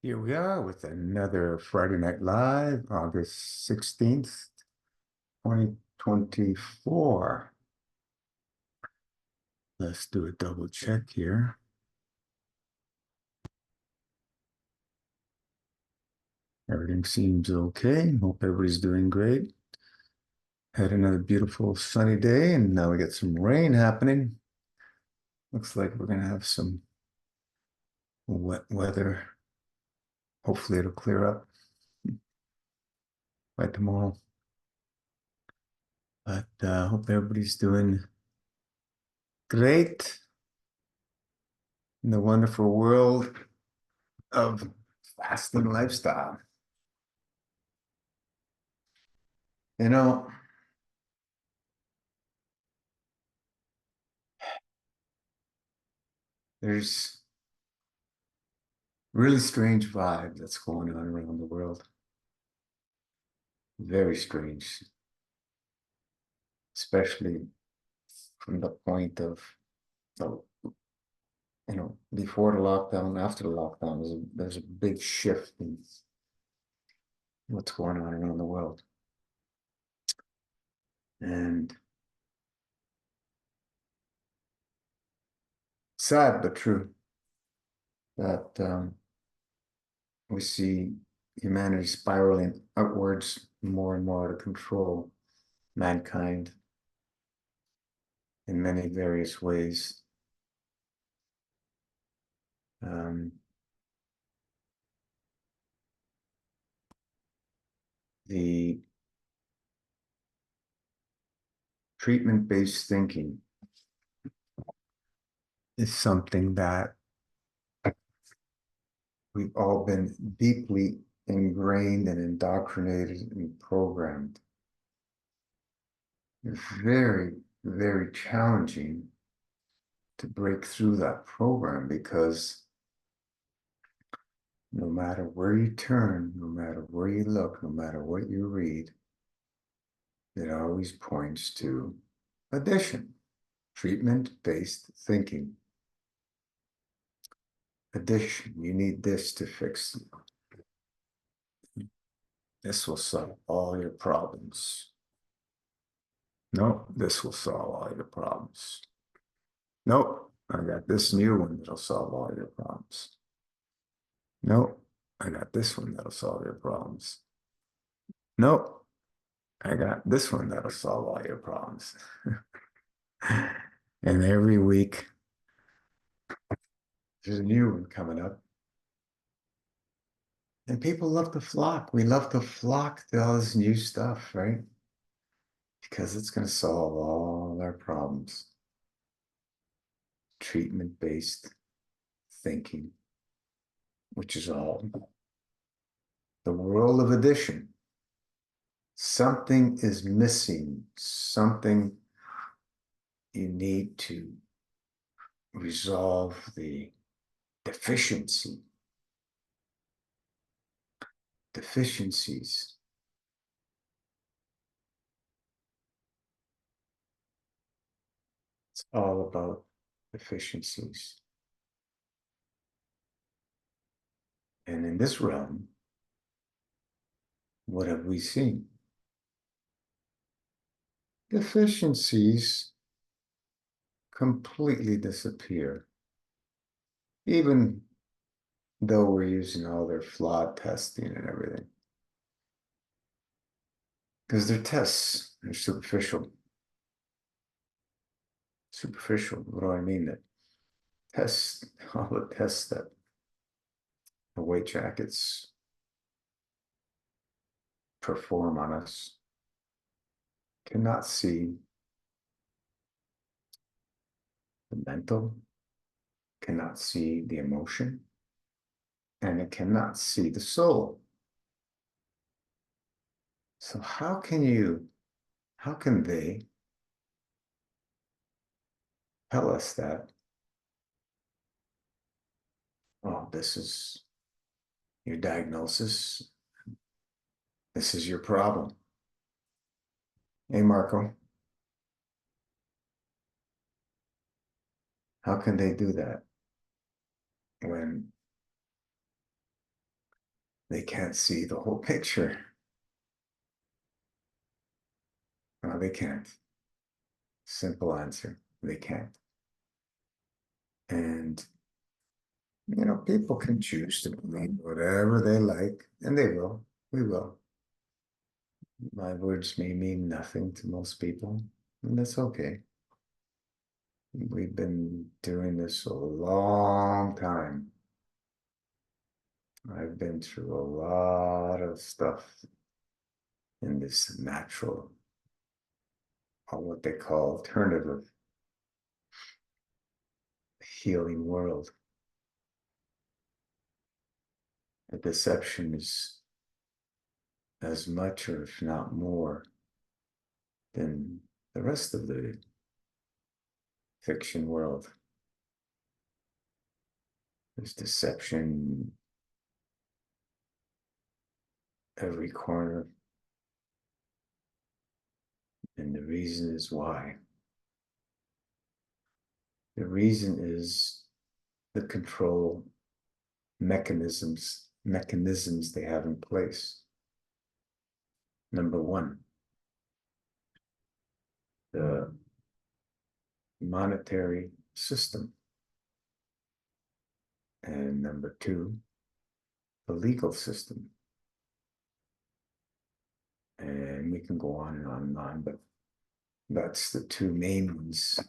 Here we are with another Friday Night Live, August 16th, 2024. Let's do a double check here. Everything seems okay. Hope everybody's doing great. Had another beautiful sunny day, and now we got some rain happening. Looks like we're gonna have some wet weather. Hopefully it'll clear up by tomorrow. But hope everybody's doing great in the wonderful world of fasting lifestyle. You know, there's really strange vibe that's going on around the world. Very strange, especially from the point of, oh, before the lockdown, after the lockdown, there's a big shift in what's going on around the world. And sad but true that we see humanity spiraling outwards more and more out of control, mankind in many various ways. Um, the treatment-based thinking is something that we've all been deeply ingrained and indoctrinated and programmed. It's very, very challenging to break through that program because no matter where you turn, no matter where you look, no matter what you read, it always points to addition, treatment-based thinking. Addition, you need this to fix you. This will solve all your problems. No, this will solve all your problems. Nope, I got this new one that'll solve all your problems. Nope, I got this one that'll solve your problems. Nope, I got this one that'll solve all your problems. And every week, there's a new one coming up. And people love to flock. We love to flock to all this new stuff, right? Because it's going to solve all our problems. Treatment-based thinking, which is all the world of addition. Something is missing, something you need to resolve the deficiency. Deficiencies. It's all about deficiencies. And in this realm, what have we seen? Deficiencies completely disappear, even though we're using all their flawed testing and everything. Because their tests are superficial. Superficial, what do I mean? That tests, all the tests that the weight jackets perform on us cannot see the mental, cannot see the emotion, and it cannot see the soul. So how can they tell us that, oh, this is your diagnosis, this is your problem? Hey, Marco, how can they do that when They can't see the whole picture. No, they can't. Simple answer. They can't. And, people can choose to believe whatever they like, and they will. We will. My words may mean nothing to most people, and that's okay. We've been doing this a long time. I've been through a lot of stuff in this natural, or what they call alternative healing world. The deception is as much, or if not more, than the rest of the fiction world. There's deception every corner, and the reason is why. The reason is the control mechanisms they have in place. Number one, the monetary system. And number two, the legal system. And we can go on and on and on, but that's the two main ones.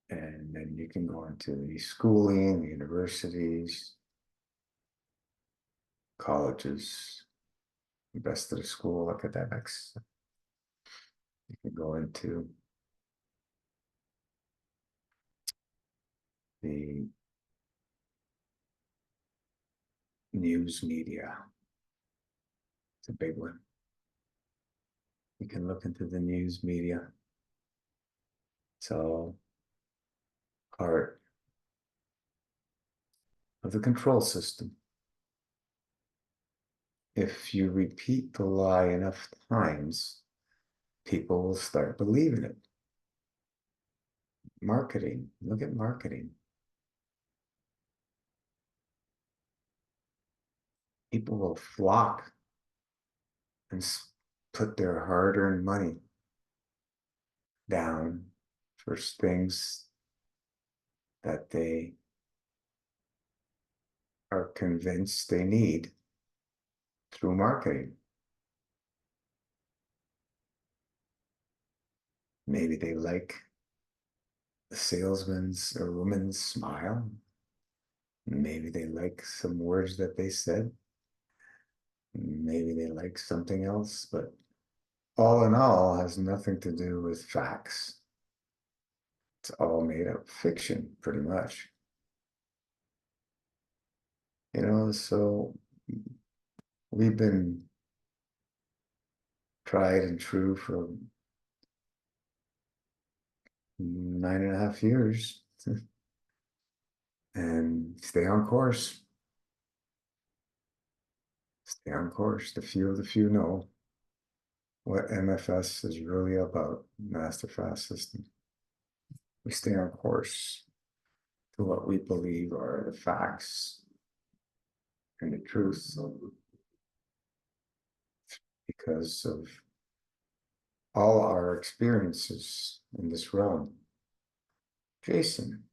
And then you can go into the schooling, universities, colleges, the rest of the school academics. You can go into the news media. It's a big one. You can look into the news media. It's all part of the control system. If you repeat the lie enough times, people will start believing it. Marketing, look at marketing. People will flock and put their hard-earned money down for things that they are convinced they need through marketing. Maybe they like the salesman's or woman's smile. Maybe they like some words that they said. Maybe they like something else, but all in all has nothing to do with facts. It's all made up fiction, pretty much. So we've been tried and true for 9.5 years and stay on course. Stay on course. The few of the few know what MFS is really about, Master Fast System. We stay on course to what we believe are the facts and the truth, because of all our experiences in this realm. Jason,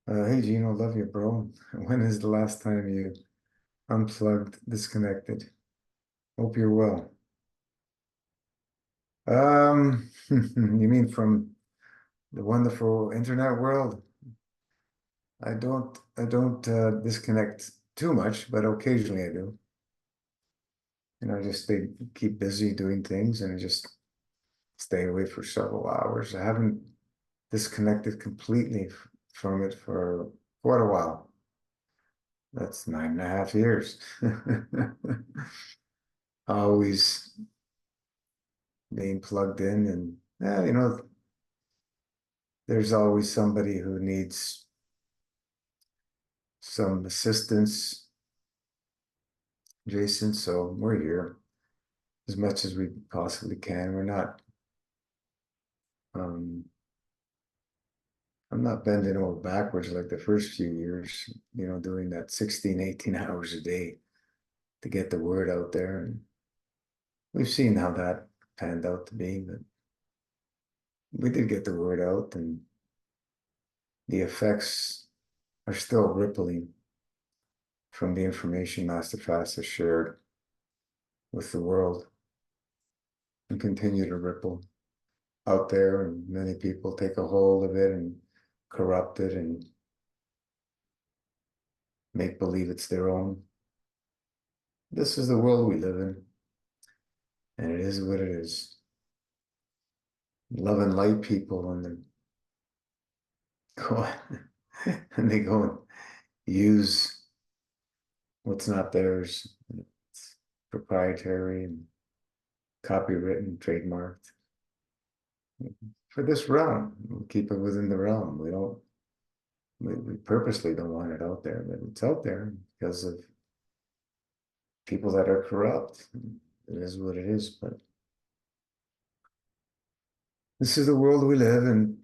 hey Gino, love you, bro. When is the last time you unplugged, disconnected? Hope you're well. You mean from the wonderful internet world? I don't disconnect too much, but occasionally I do. Just keep busy doing things and just stay away for several hours. I haven't disconnected completely from it for quite a while. That's 9.5 years. Always being plugged in, and there's always somebody who needs some assistance, Jason. So we're here as much as we possibly can. We're not I'm not bending over backwards like the first few years, doing that 16, 18 hours a day to get the word out there. And we've seen how that panned out to be, but we did get the word out, and the effects are still rippling from the information Master Fast has shared with the world and continue to ripple out there. And many people take a hold of it and corrupt it and make believe it's their own. This is the world we live in, and it is what it is. Love and light people, and then go and they go and use what's not theirs. It's proprietary and copywritten, trademarked for this realm. We keep it within the realm. We purposely don't want it out there, but it's out there because of people that are corrupt. It is what it is, but this is the world we live in.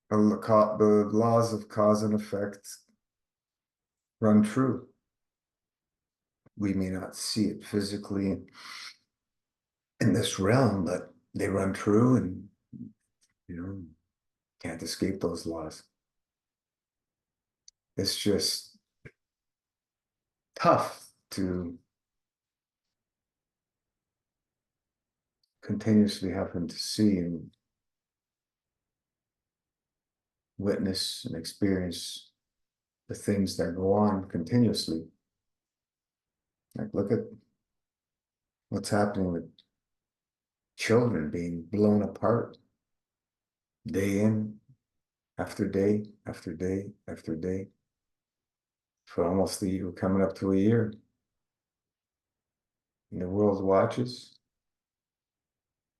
The laws of cause and effect run true. We may not see it physically in this realm, but they run true, and can't escape those laws. It's just tough to continuously happen to see and witness and experience the things that go on continuously. Like, look at what's happening with children being blown apart day in, after day, after day, after day, for almost a year, coming up to a year. And the world watches,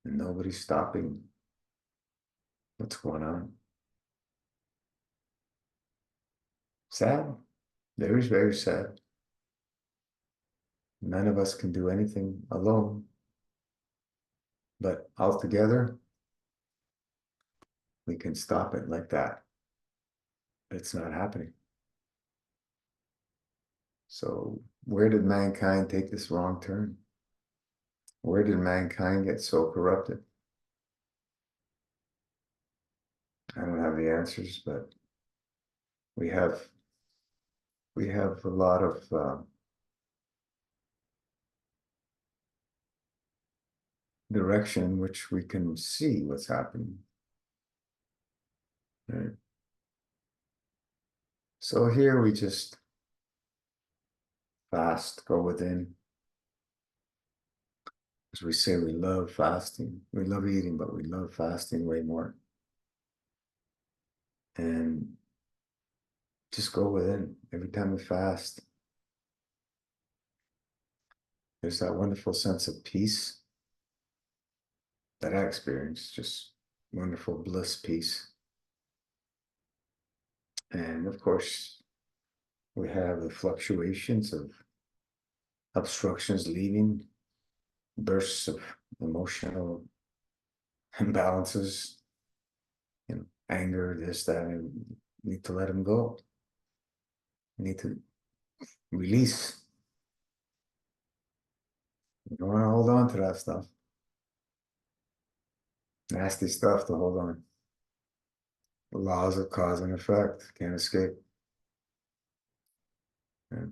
and nobody's stopping what's going on. Sad, very, very sad. None of us can do anything alone, but altogether, we can stop it like that. But it's not happening. So where did mankind take this wrong turn? Where did mankind get so corrupted? I don't have the answers, but we have a lot of direction in which we can see what's happening. Right? So here we just fast, go within. As we say, we love fasting. We love eating, but we love fasting way more. And just go within. Every time we fast, there's that wonderful sense of peace that I experience, just wonderful bliss, peace. And of course, we have the fluctuations of obstructions leaving, bursts of emotional imbalances, anger, this, that, and we need to let them go. We need to release. You don't want to hold on to that stuff. Nasty stuff to hold on. The laws of cause and effect can't escape. Yeah.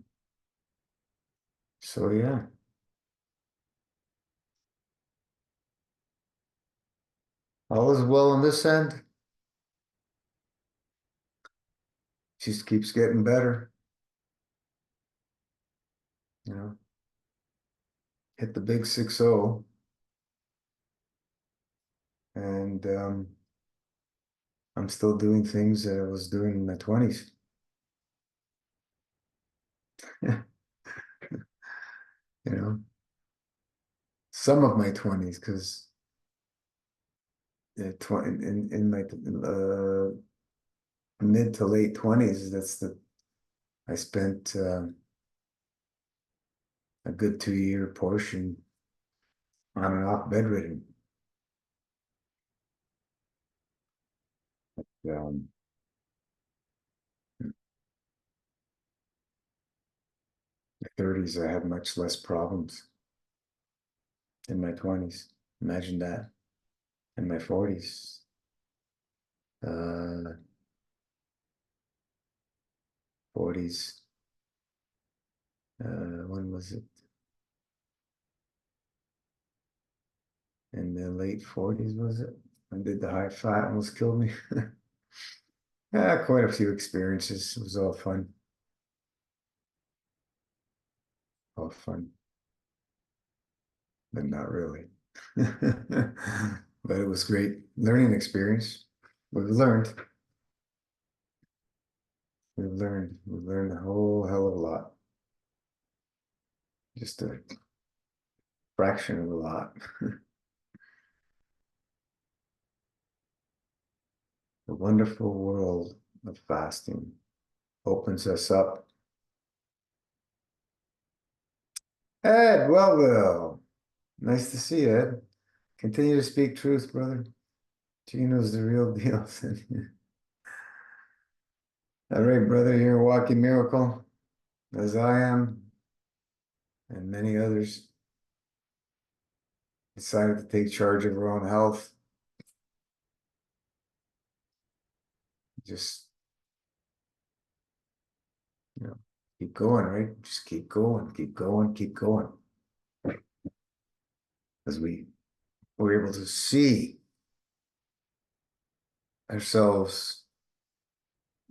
So yeah. All is well on this end. Just keeps getting better. Hit the big 6-0. And I'm still doing things that I was doing in my 20s. you know, some of my 20s, because in my mid to late 20s, I spent a good 2-year portion on and off bedridden. um, the 30s, I had much less problems in my 20s. Imagine that. In my 40s, uh, 40s, when was it? In the late 40s, was it? When did the high fat almost kill me? Yeah, quite a few experiences. It was all fun. All fun, but not really. But it was great learning experience. We've learned. We've learned. We've learned a whole hell of a lot. Just a fraction of a lot. The wonderful world of fasting opens us up. Ed, well, nice to see you, Ed. Continue to speak truth, brother. Gino's the real deal. All right, brother, you're a walking miracle, as I am, and many others decided to take charge of our own health. Just, you know, keep going, right? Just keep going, keep going, keep going. As we were able to see ourselves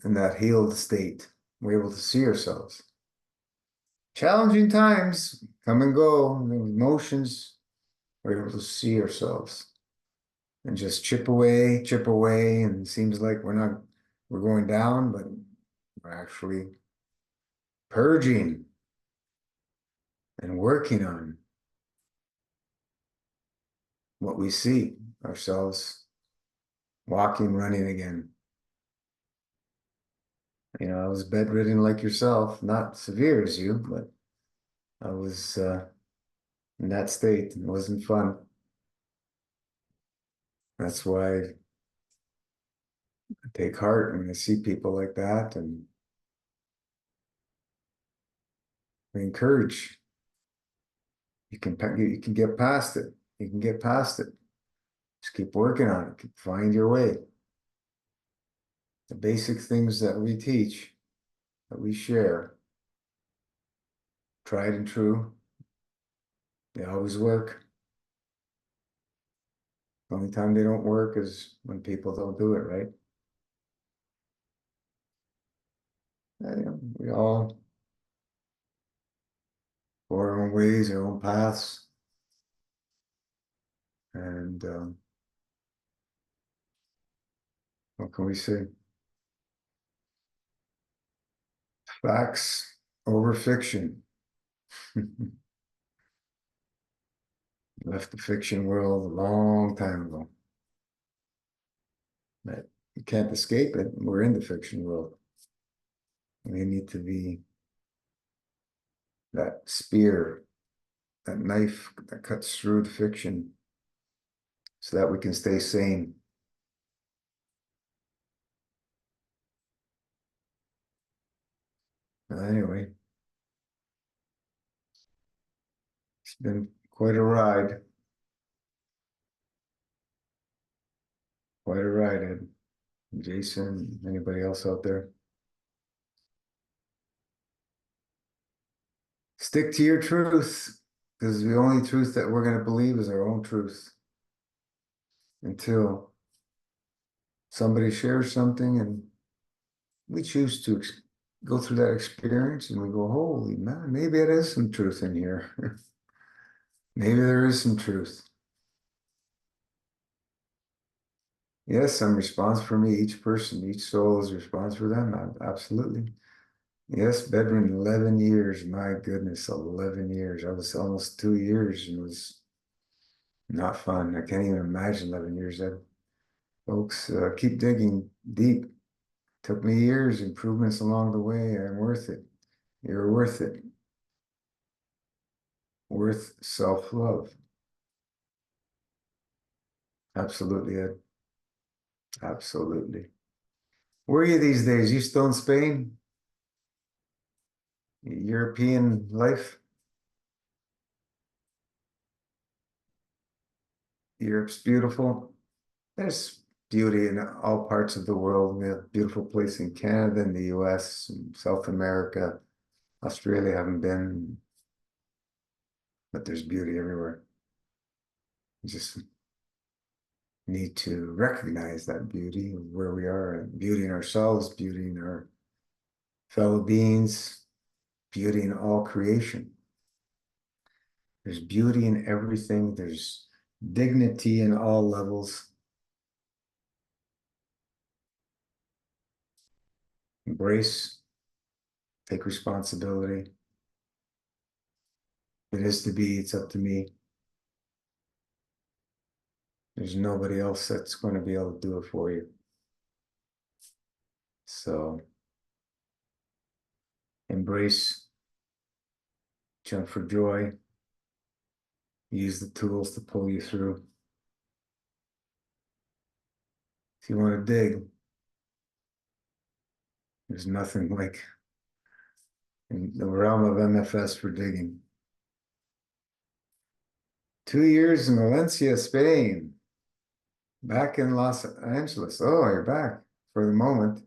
in that healed state. We're able to see ourselves. Challenging times come and go, emotions, we're able to see ourselves and just chip away, and it seems like we're going down, but we're actually purging and working on what we see ourselves walking, running again. You know, I was bedridden like yourself, not severe as you, but I was in that state. It wasn't fun. That's why I take heart when I see people like that, and we encourage. You can get past it. You can get past it. Just keep working on it. Find your way. The basic things that we teach, that we share, tried and true, they always work. The only time they don't work is when people don't do it right. And, you know, we all go our own ways, our own paths, and what can we say? Facts over fiction. Left the fiction world a long time ago. But you can't escape it. We're in the fiction world. We need to be that spear, that knife that cuts through the fiction so that we can stay sane. Anyway, it's been quite a ride. Quite a ride, Ed. Jason, anybody else out there? Stick to your truth, because the only truth that we're going to believe is our own truth until somebody shares something and we choose to go through that experience and we go, holy man, maybe there is some truth in here. Maybe there is some truth. Yes, I'm responsible for me, each person, each soul is responsible for them. Absolutely. Yes, bedridden 11 years. My goodness, 11 years. I was almost 2 years and it was not fun. I can't even imagine 11 years. Folks, keep digging deep. Took me years, improvements along the way. I'm worth it. You're worth it. Worth self-love. Absolutely, Ed. Absolutely. Where are you these days? You still in Spain? European life? Europe's beautiful. There's beauty in all parts of the world. We have beautiful place in Canada and the US, and South America, Australia haven't been, but there's beauty everywhere. You just need to recognize that beauty of where we are, and beauty in ourselves, beauty in our fellow beings, beauty in all creation. There's beauty in everything. There's dignity in all levels. Embrace, take responsibility. It is to be, it's up to me. There's nobody else that's going to be able to do it for you. So embrace, jump for joy, use the tools to pull you through. If you want to dig, there's nothing like in the realm of MFS for digging. 2 years in Valencia, Spain. Back in Los Angeles. Oh, you're back for the moment.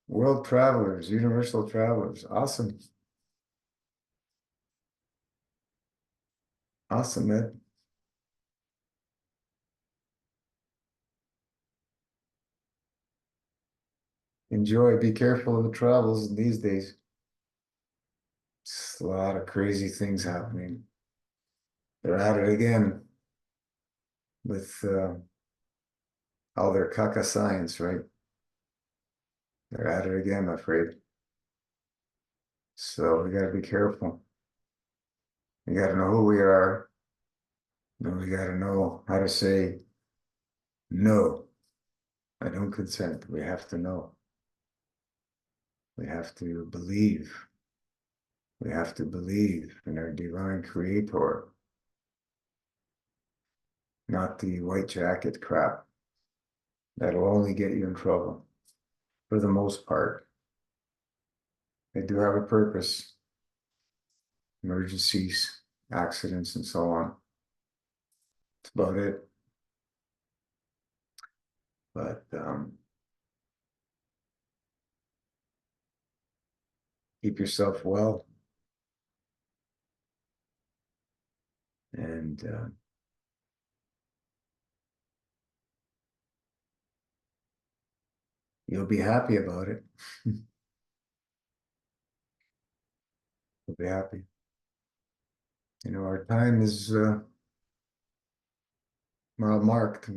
World travelers, universal travelers. Awesome. Awesome, Ed. Enjoy. Be careful of the travels these days. It's a lot of crazy things happening. They're at it again with all their caca science, right? They're at it again, I'm afraid. So we got to be careful. We got to know who we are. And we got to know how to say no. I don't consent. We have to know. We have to believe. We have to believe in our divine creator, not the white jacket crap. That'll only get you in trouble for the most part. They do have a purpose, emergencies, accidents, and so on. That's about it. But keep yourself well, and you'll be happy about it. You'll be happy. You know, our time is well marked,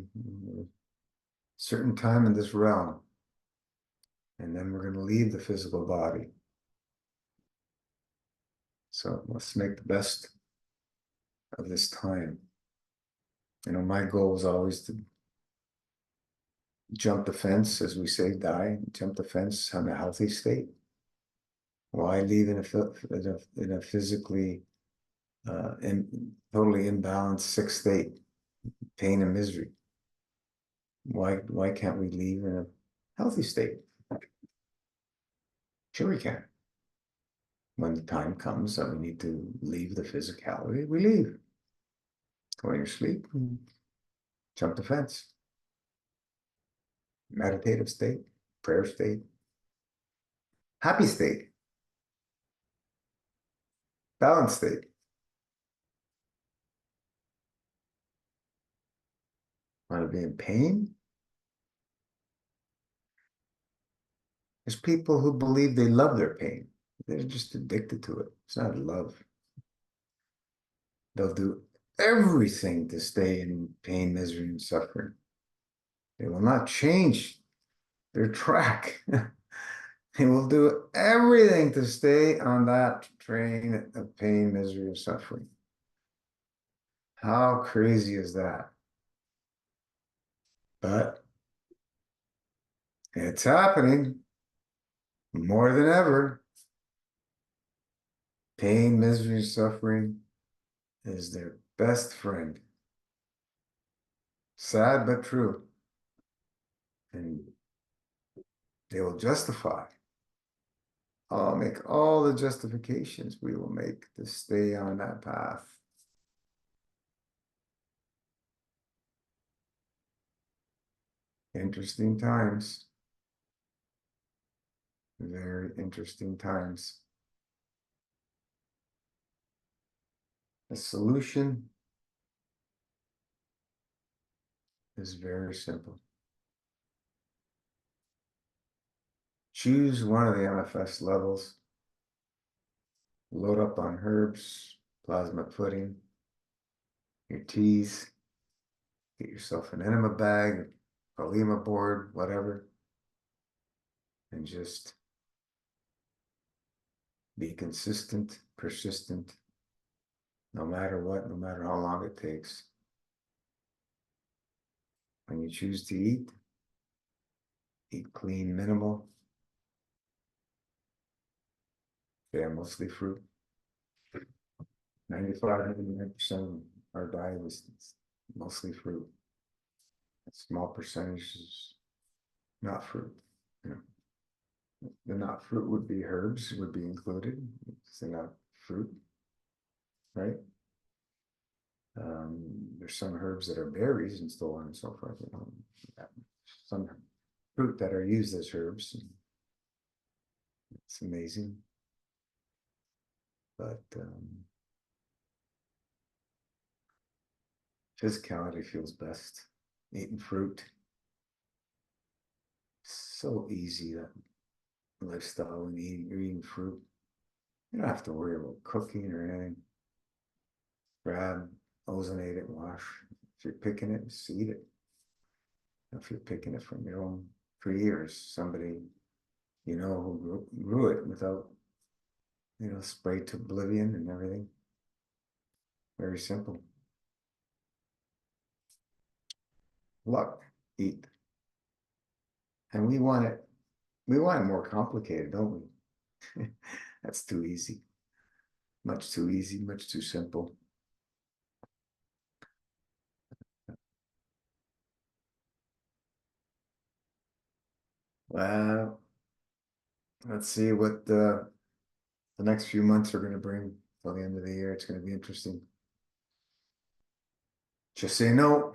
certain time in this realm, and then we're going to leave the physical body. So let's make the best of this time. You know, my goal is always to jump the fence, as we say, die, jump the fence on a healthy state. Why leave in a physically totally imbalanced sick state, pain and misery? Why can't we leave in a healthy state? Sure we can. When the time comes that we need to leave the physicality, we leave. Go in your sleep, jump the fence. Meditative state, prayer state, happy state, balanced state. Want to be in pain? There's people who believe they love their pain. They're just addicted to it. It's not love. They'll do everything to stay in pain, misery, and suffering. They will not change their track. They will do everything to stay on that train of pain, misery, and suffering. How crazy is that? But it's happening more than ever. Pain, misery, suffering is their best friend. Sad but true. And They will justify. I'll make all the justifications we will make to stay on that path. Interesting times. Very interesting times. The solution is very simple. Choose one of the MFS levels. Load up on herbs, plasma pudding, your teas. Get yourself an enema bag, a Lima board, whatever. And just be consistent, persistent, no matter what, no matter how long it takes. When you choose to eat clean, minimal. Yeah, mostly fruit. 95-99% of our diet is mostly fruit. A small percentage is not fruit. You know, the not fruit would be herbs, would be included. It's not fruit, right? There's some herbs that are berries and so on and so forth. You know, some fruit that are used as herbs. It's amazing. But physicality feels best. Eating fruit. So easy, that lifestyle when you're eating fruit. You don't have to worry about cooking or anything. Grab, ozonate it, wash. If you're picking it, just eat it. If you're picking it from your own tree or somebody you know who grew it without, you know, sprayed to oblivion and everything. Very simple. Luck, eat. And we want it more complicated, don't we? That's too easy. Much too easy, much too simple. Well, let's see what the next few months are going to bring till the end of the year. It's going to be interesting. Just say no.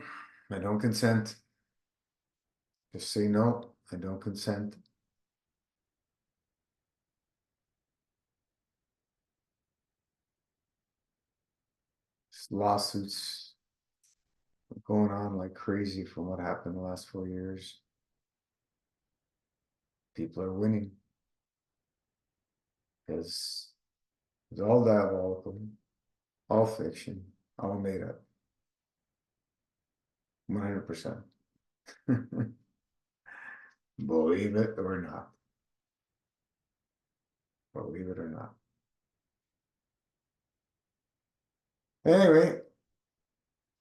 I don't consent. Just say no. I don't consent. Lawsuits going on like crazy from what happened the last 4 years. People are winning because it's all diabolical, all fiction, all made up. 100%. Believe it or not. Believe it or not. Anyway,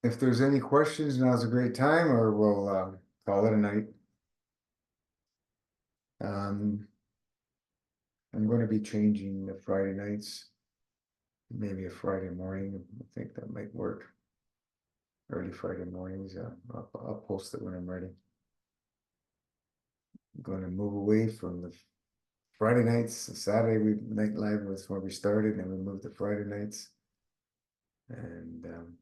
if there's any questions, now's a great time, or we'll call it a night. I'm going to be changing the Friday nights, maybe a Friday morning. I think that might work. Early Friday mornings. I'll post it when I'm ready. I'm going to move away from the Friday nights. Saturday night live was where we started, and we moved to Friday nights. And I'm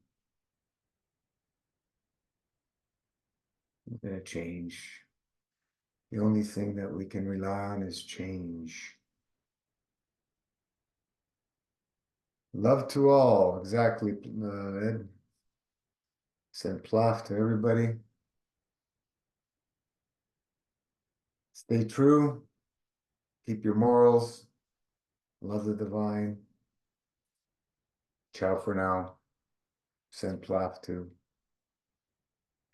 going to change. The only thing that we can rely on is change. Love to all. Exactly, Ed. Send plaf to everybody. Stay true. Keep your morals. Love the divine. Ciao for now. Send plaf to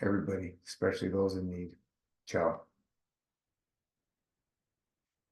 everybody, especially those in need. Ciao.